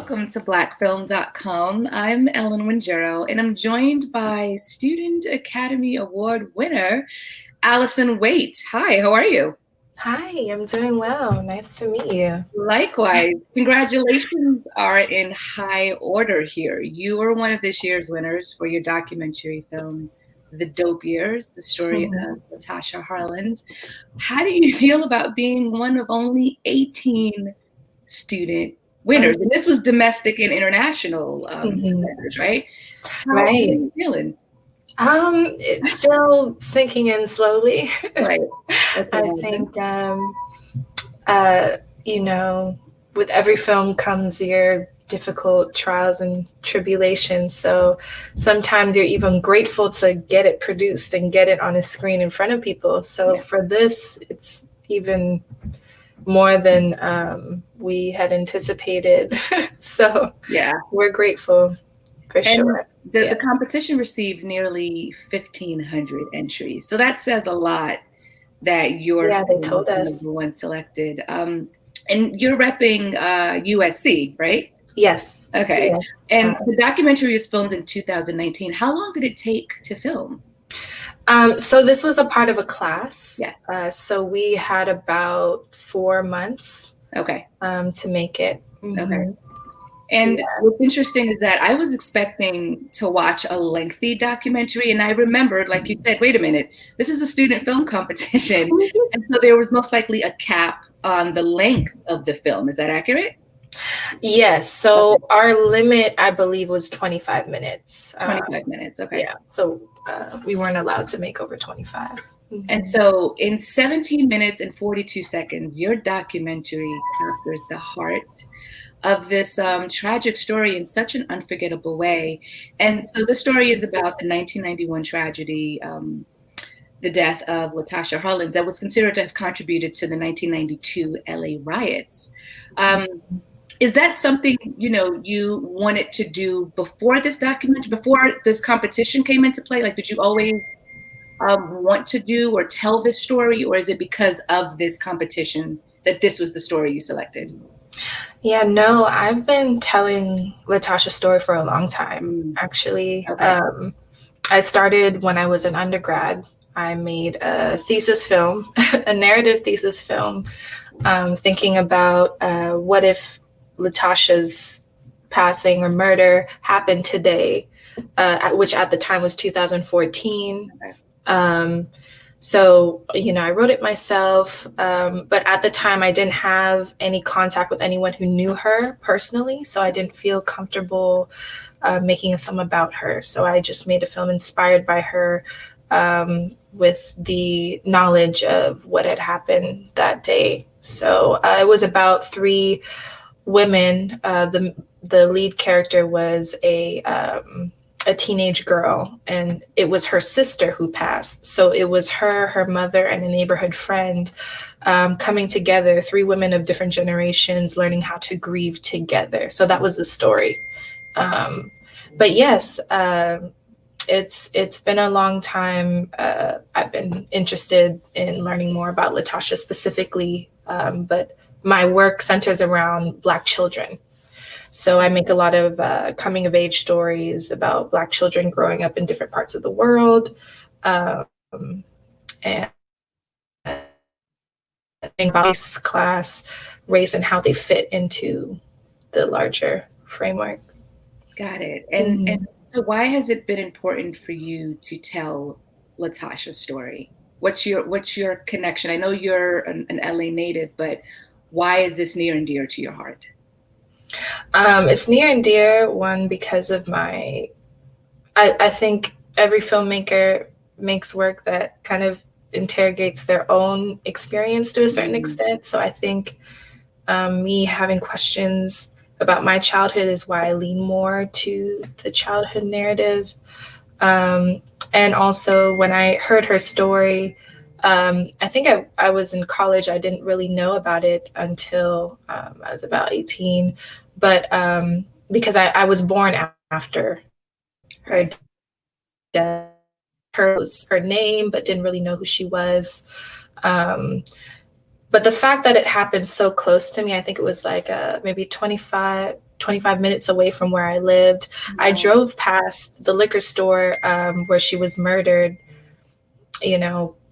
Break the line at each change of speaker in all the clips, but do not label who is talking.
welcome to blackfilm.com. I'm Ellen Winjero, and I'm joined by Student Academy Award winner, Allison Waite. Hi, how are you?
Hi, I'm doing well. Nice to meet you.
Likewise. Congratulations are in high order here. You were one of this year's winners for your documentary film, The Dope Years, the story of Latasha Harlins. How do you feel about being one of only 18 student winners? And this was domestic and international winners, right? How are you feeling?
It's still sinking in slowly.
Right.
I think, with every film comes your difficult trials and tribulations. So sometimes you're even grateful to get it produced and get it on a screen in front of people. So for this, it's even more than we had anticipated. So
yeah,
we're grateful for sure.
The competition received nearly 1,500 entries. So that says a lot that you're
they told us
the one selected. And you're repping USC, right?
Yes.
Okay. Yes. And the documentary was filmed in 2019. How long did it take to film?
So this was a part of a class.
Yes.
So we had about 4 months.
Okay.
To make it.
Okay. And what's interesting is that I was expecting to watch a lengthy documentary, and I remembered, like you said, wait a minute, this is a student film competition. And so there was most likely a cap on the length of the film. Is that accurate?
Yes. So our limit, I believe, was 25 minutes.
25 minutes. Okay.
Yeah. So we weren't allowed to make over 25.
And so in 17 minutes and 42 seconds, your documentary captures the heart of this tragic story in such an unforgettable way. And so the story is about the 1991 tragedy, the death of Latasha Harlins, that was considered to have contributed to the 1992 LA riots. Is that something, you wanted to do before this documentary, before this competition came into play? Like, did you always want to do or tell this story, or is it because of this competition that this was the story you selected?
Yeah, no, I've been telling Latasha's story for a long time, actually.
Okay.
I started when I was an undergrad. I made a thesis film, a narrative thesis film, thinking about what if Latasha's passing or murder happened today, which at the time was 2014. Okay. So, I wrote it myself, but at the time I didn't have any contact with anyone who knew her personally, so I didn't feel comfortable making a film about her. So I just made a film inspired by her, with the knowledge of what had happened that day. So it was about 3 women. The lead character was a teenage girl, and it was her sister who passed. So it was her mother, and a neighborhood friend coming together, 3 women of different generations, learning how to grieve together. So that was the story. But yes, it's been a long time. I've been interested in learning more about Latasha specifically, but my work centers around Black children. So I make a lot of coming of age stories about Black children growing up in different parts of the world, and about race, class, race, and how they fit into the larger framework.
Got it. And so why has it been important for you to tell Latasha's story? What's your connection? I know you're an LA native, but why is this near and dear to your heart?
It's near and dear, one, because of I think every filmmaker makes work that kind of interrogates their own experience to a certain extent. So I think me having questions about my childhood is why I lean more to the childhood narrative. And also when I heard her story, I think I was in college. I didn't really know about it until I was about 18, but because I was born after her death. Was her name, but didn't really know who she was. But the fact that it happened so close to me, I think it was like maybe 25 25 minutes away from where I lived. I drove past the liquor store where she was murdered,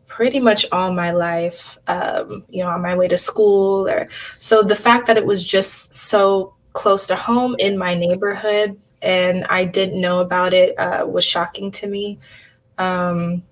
pretty much all my life, on my way to school. So the fact that it was just so close to home in my neighborhood and I didn't know about it was shocking to me. And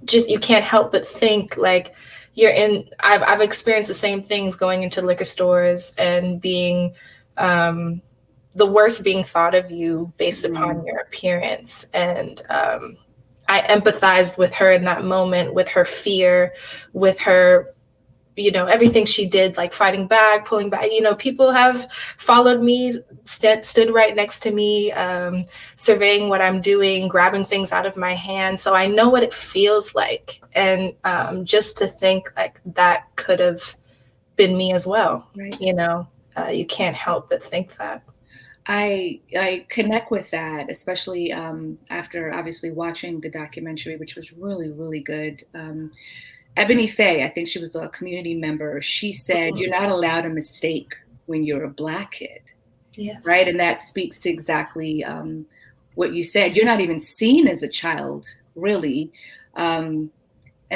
just you can't help but think like I've experienced the same things going into liquor stores and being the worst being thought of you based upon your appearance. And I empathized with her in that moment, with her fear, with her, everything she did, like fighting back, pulling back. People have followed me, stood right next to me, surveying what I'm doing, grabbing things out of my hand. So I know what it feels like. And just to think like that could have been me as well.
Right.
You can't help but think that.
I connect with that, especially after obviously watching the documentary, which was really, really good. Ebony Faye, I think she was a community member. She said, "You're not allowed a mistake when you're a Black kid."
Yes.
Right. And that speaks to exactly what you said. You're not even seen as a child, really. And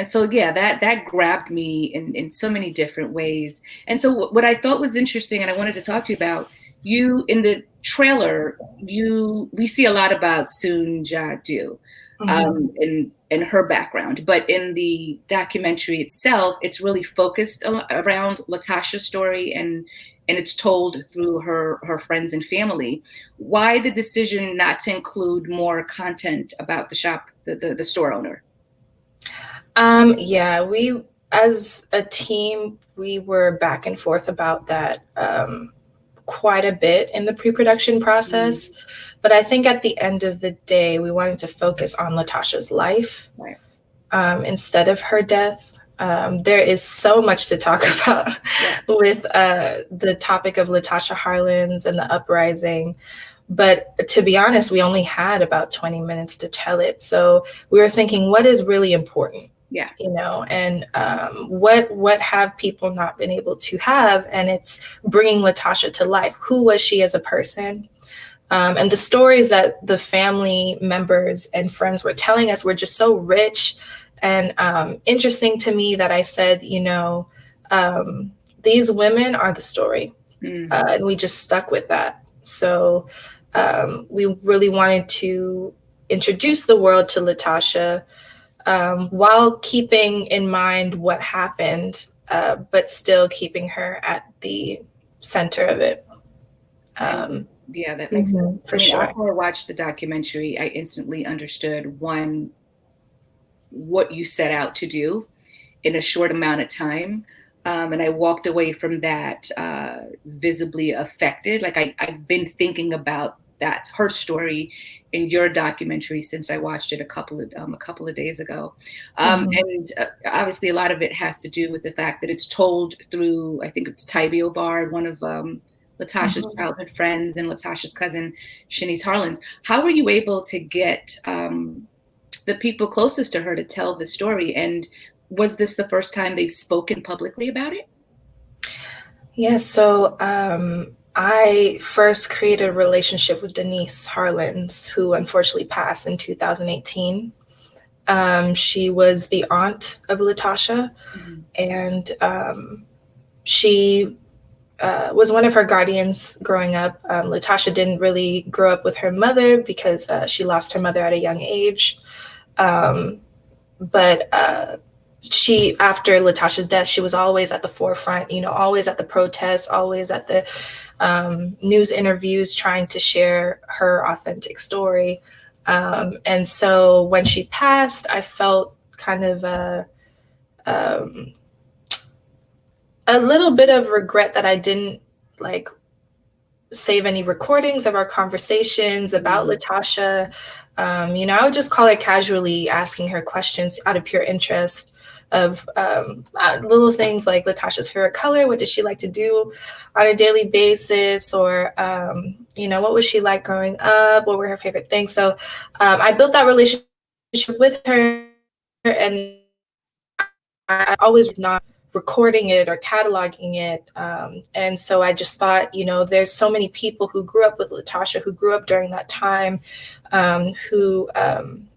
so, yeah, that grabbed me in so many different ways. And so what I thought was interesting, and I wanted to talk to you about, you in the trailer, we see a lot about Soon Ja Do and her background. But in the documentary itself, it's really focused around Latasha's story and it's told through her friends and family. Why the decision not to include more content about the shop, the store owner?
Yeah, we as a team, we were back and forth about that quite a bit in the pre-production process. But I think at the end of the day, we wanted to focus on Latasha's life instead of her death. There is so much to talk about with the topic of Latasha Harlins and the uprising. But to be honest, we only had about 20 minutes to tell it. So we were thinking, what is really important?
Yeah.
And what have people not been able to have? And it's bringing Latasha to life. Who was she as a person? And the stories that the family members and friends were telling us were just so rich and interesting to me that I said, these women are the story. And we just stuck with that. So we really wanted to introduce the world to Latasha while keeping in mind what happened, but still keeping her at the center of it.
Yeah, that makes sense.
For sure.
After I watched the documentary, I instantly understood, one, what you set out to do in a short amount of time. And I walked away from that visibly affected. Like I've been thinking about that, her story in your documentary since I watched it a couple of days ago. And obviously a lot of it has to do with the fact that it's told through, I think it's Tybee O'Bard, one of Latasha's childhood friends and Latasha's cousin, Shanice Harlins. How were you able to get the people closest to her to tell the story? And was this the first time they've spoken publicly about it?
Yes. So I first created a relationship with Denise Harlins, who unfortunately passed in 2018. She was the aunt of Latasha, and she was one of her guardians growing up. Latasha didn't really grow up with her mother because she lost her mother at a young age. But she, after Latasha's death, she was always at the forefront, always at the protests, always at the news interviews, trying to share her authentic story. And so when she passed, I felt kind of a little bit of regret that I didn't save any recordings of our conversations about Latasha. I would just call her casually, asking her questions out of pure interest of little things like Latasha's favorite color, what did she like to do on a daily basis, or what was she like growing up, what were her favorite things. So I built that relationship with her, and I always not recording it or cataloging it. And so I just thought, there's so many people who grew up with Latasha, who grew up during that time, who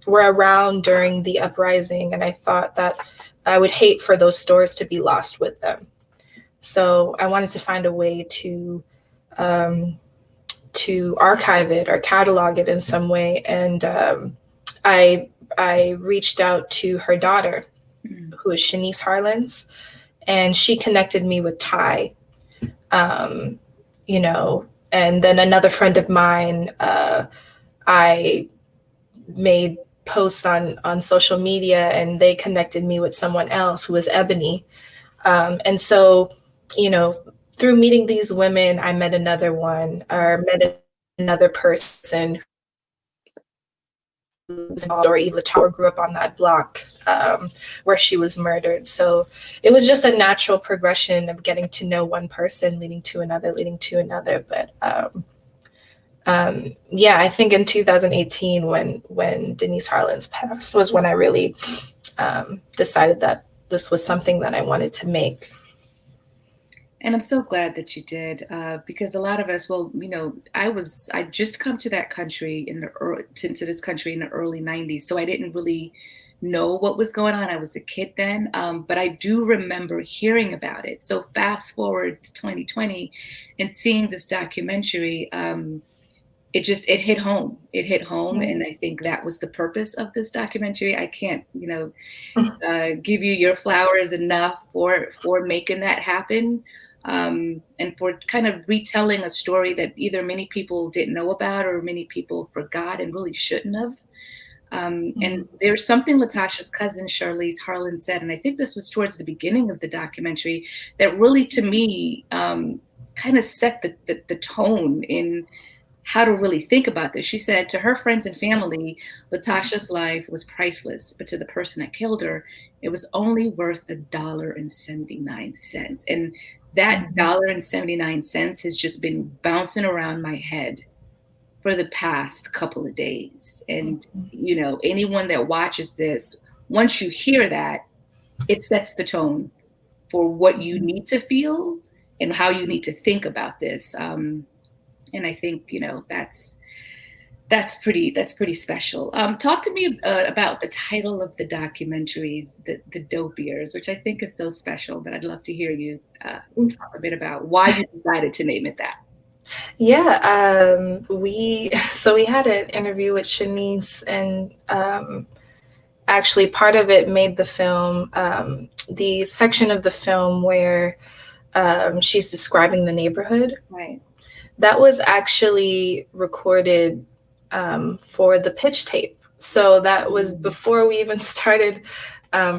were around during the uprising. And I thought that I would hate for those stories to be lost with them. So I wanted to find a way to archive it or catalog it in some way. And I reached out to her daughter, who is Shanice Harlins, and she connected me with Ty. And then another friend of mine, I made posts on social media, and they connected me with someone else who was Ebony. And so, through meeting these women, I met another one, or met another person who's in Story of Latasha, grew up on that block where she was murdered. So it was just a natural progression of getting to know one person, leading to another, leading to another. But I think in 2018, when Denise Harlins passed, was when I really decided that this was something that I wanted to make.
And I'm so glad that you did, because a lot of us, I just come to that country to this country in the early 90s. So I didn't really know what was going on. I was a kid then, but I do remember hearing about it. So fast forward to 2020 and seeing this documentary, it hit home. It hit home. And I think that was the purpose of this documentary. I can't, give you your flowers enough for making that happen. And for kind of retelling a story that either many people didn't know about or many people forgot and really shouldn't have. And there's something Latasha's cousin, Charlize Harlan, said, and I think this was towards the beginning of the documentary, that really, to me, kind of set the tone in how to really think about this. She said, to her friends and family, Latasha's life was priceless, but to the person that killed her, it was only worth $1.79. And that $1.79 has just been bouncing around my head for the past couple of days. And, anyone that watches this, once you hear that, it sets the tone for what you need to feel and how you need to think about this. And I think, that's pretty special. Talk to me about the title of the documentaries, the Dope Years, which I think is so special. But I'd love to hear you talk a bit about why you decided to name it that.
Yeah, we had an interview with Shanice, and actually part of it made the film. The section of the film where she's describing the neighborhood,
right?
That was actually recorded for the pitch tape. So that was before we even started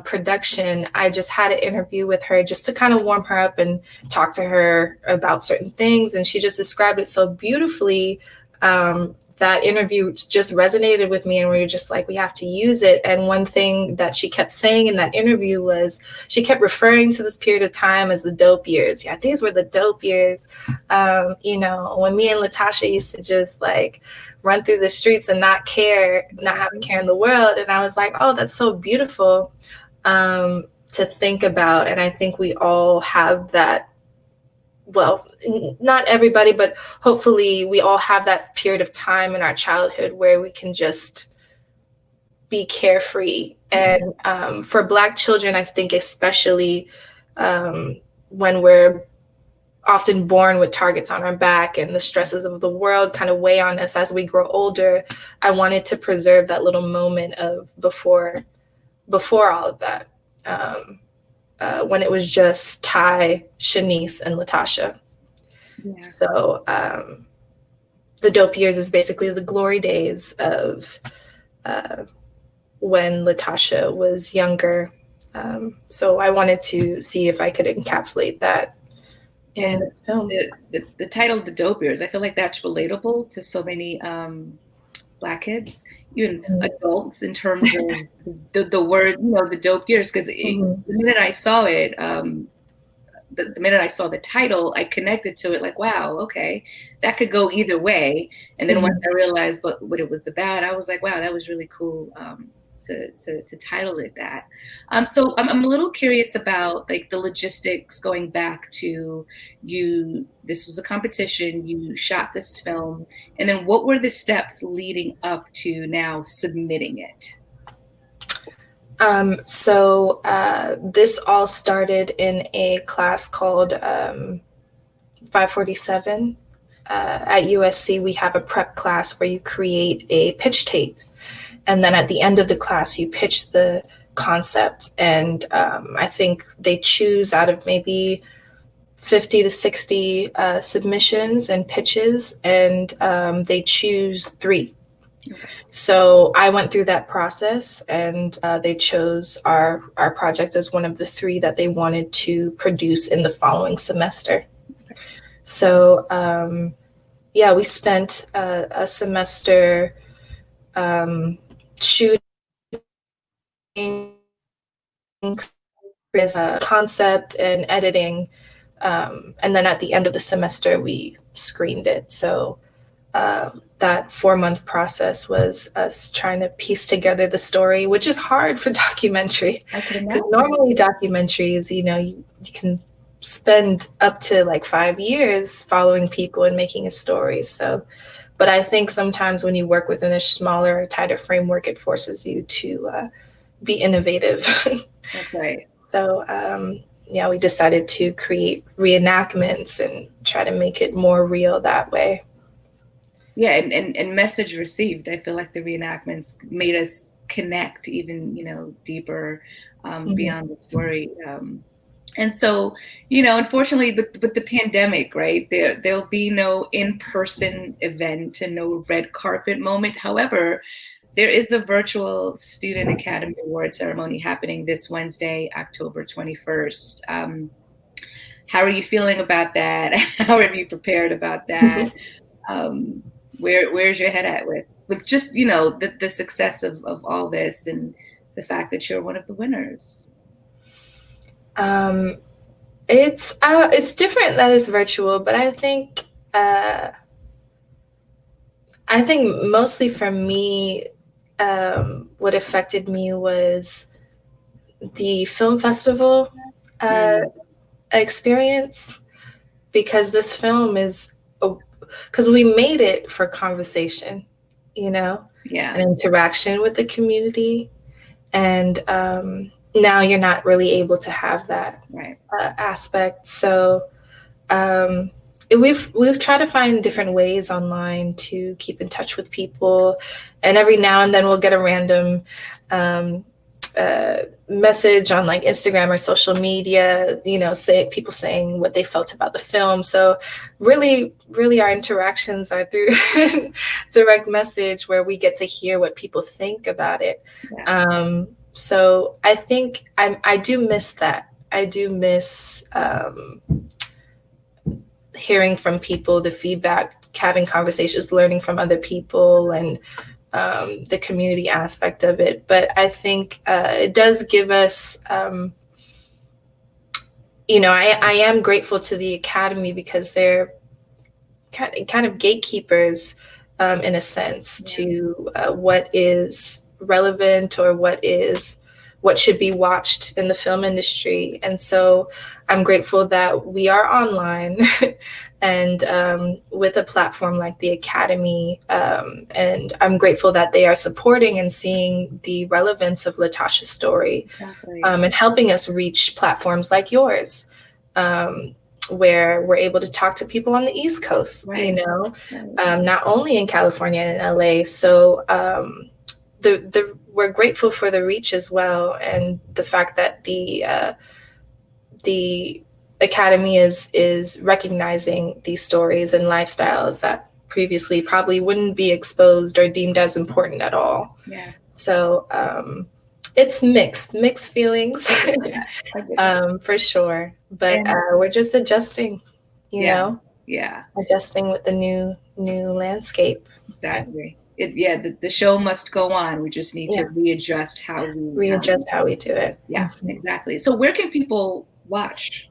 production. I just had an interview with her just to kind of warm her up and talk to her about certain things. And she just described it so beautifully. That interview just resonated with me, and we were just like, we have to use it. And one thing that she kept saying in that interview was she kept referring to this period of time as the dope years. Yeah, these were the dope years. When me and Latasha used to just like run through the streets and not have a care in the world. And I was like, oh, that's so beautiful to think about. And I think we all have that. Well, not everybody, but hopefully we all have that period of time in our childhood where we can just be carefree. And for Black children, I think especially when we're often born with targets on our back and the stresses of the world kind of weigh on us as we grow older, I wanted to preserve that little moment of before all of that. When it was just Ty, Shanice, and Latasha. Yeah. So the dope years is basically the glory days of when Latasha was younger. So I wanted to see if I could encapsulate that in this film.
The title, The Dope Years, I feel like that's relatable to so many Black kids, even adults, in terms of the word, the dope years. Because the minute I saw it, the minute I saw the title, I connected to it like, wow, okay, that could go either way. And then once I realized what it was about, I was like, wow, that was really cool. to title it that. So I'm a little curious about like the logistics going back to you. This was a competition. You shot this film, and then what were the steps leading up to now submitting it?
This all started in a class called 547. At USC, we have a prep class where you create a pitch tape. And then at the end of the class, you pitch the concept. And I think they choose out of maybe 50 to 60 submissions and pitches, and they choose 3. So I went through that process, and they chose our project as one of the 3 that they wanted to produce in the following semester. So we spent a semester shooting concept and editing, and then at the end of the semester we screened it. So that 4-month process was us trying to piece together the story, which is hard for documentary, because normally documentaries, you can spend up to like 5 years following people and making a story. So, but I think sometimes when you work within a smaller, tighter framework, it forces you to be innovative.
That's right.
So, we decided to create reenactments and try to make it more real that way.
Yeah, and message received. I feel like the reenactments made us connect even, deeper beyond the story. And so, unfortunately, with the pandemic, right, there'll be no in-person event and no red carpet moment. However, there is a virtual Student Academy Award ceremony happening this Wednesday, October 21st. How are you feeling about that? How have you prepared about that? Where's your head at with just, the success of all this and the fact that you're one of the winners?
It's different that it's virtual, but I think mostly for me, what affected me was the film festival experience, because this film is, because we made it for conversation, and interaction with the community, and now you're not really able to have that aspect. So we've tried to find different ways online to keep in touch with people, and every now and then we'll get a random message on like Instagram or social media, people saying what they felt about the film. So really our interactions are through direct message, where we get to hear what people think about it. So I think I do miss that. I do miss hearing from people, the feedback, having conversations, learning from other people, and the community aspect of it. But I think it does give us, I am grateful to the Academy, because they're kind of gatekeepers in a sense to what is relevant or what should be watched in the film industry. And so I'm grateful that we are online and with a platform like the Academy. And I'm grateful that they are supporting and seeing the relevance of Latasha's story, and helping us reach platforms like yours, where we're able to talk to people on the East Coast, not only in California and LA. So we're grateful for the reach as well, and the fact that the Academy is recognizing these stories and lifestyles that previously probably wouldn't be exposed or deemed as important at all. So it's mixed feelings, for sure. But we're just adjusting, adjusting with the new landscape.
Exactly. The show must go on. We just need to readjust how we do it. Yeah, exactly. So where can people watch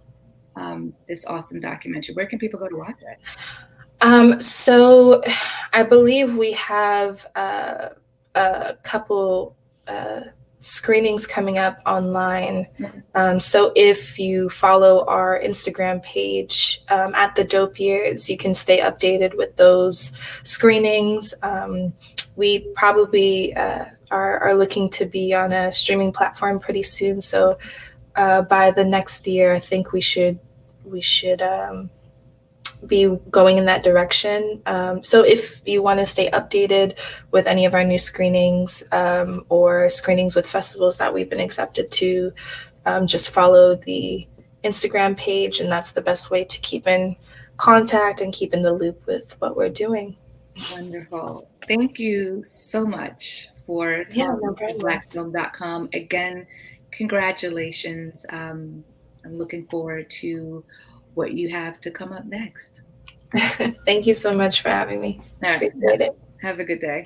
this awesome documentary? Where can people go to watch it?
So I believe we have a couple screenings coming up online.
Mhm.
So if you follow our Instagram page at the Dope Years, you can stay updated with those screenings. We probably are looking to be on a streaming platform pretty soon. So by the next year, I think we should be going in that direction. So if you want to stay updated with any of our new screenings or screenings with festivals that we've been accepted to, just follow the Instagram page, and that's the best way to keep in contact and keep in the loop with what we're doing.
Wonderful. Thank you so much for
Yeah, no
talking to
problem.
blackfilm.com. Again, congratulations. I'm looking forward to what you have to come up next.
Thank you so much for having me.
All right.
Appreciate it.
Have a good day.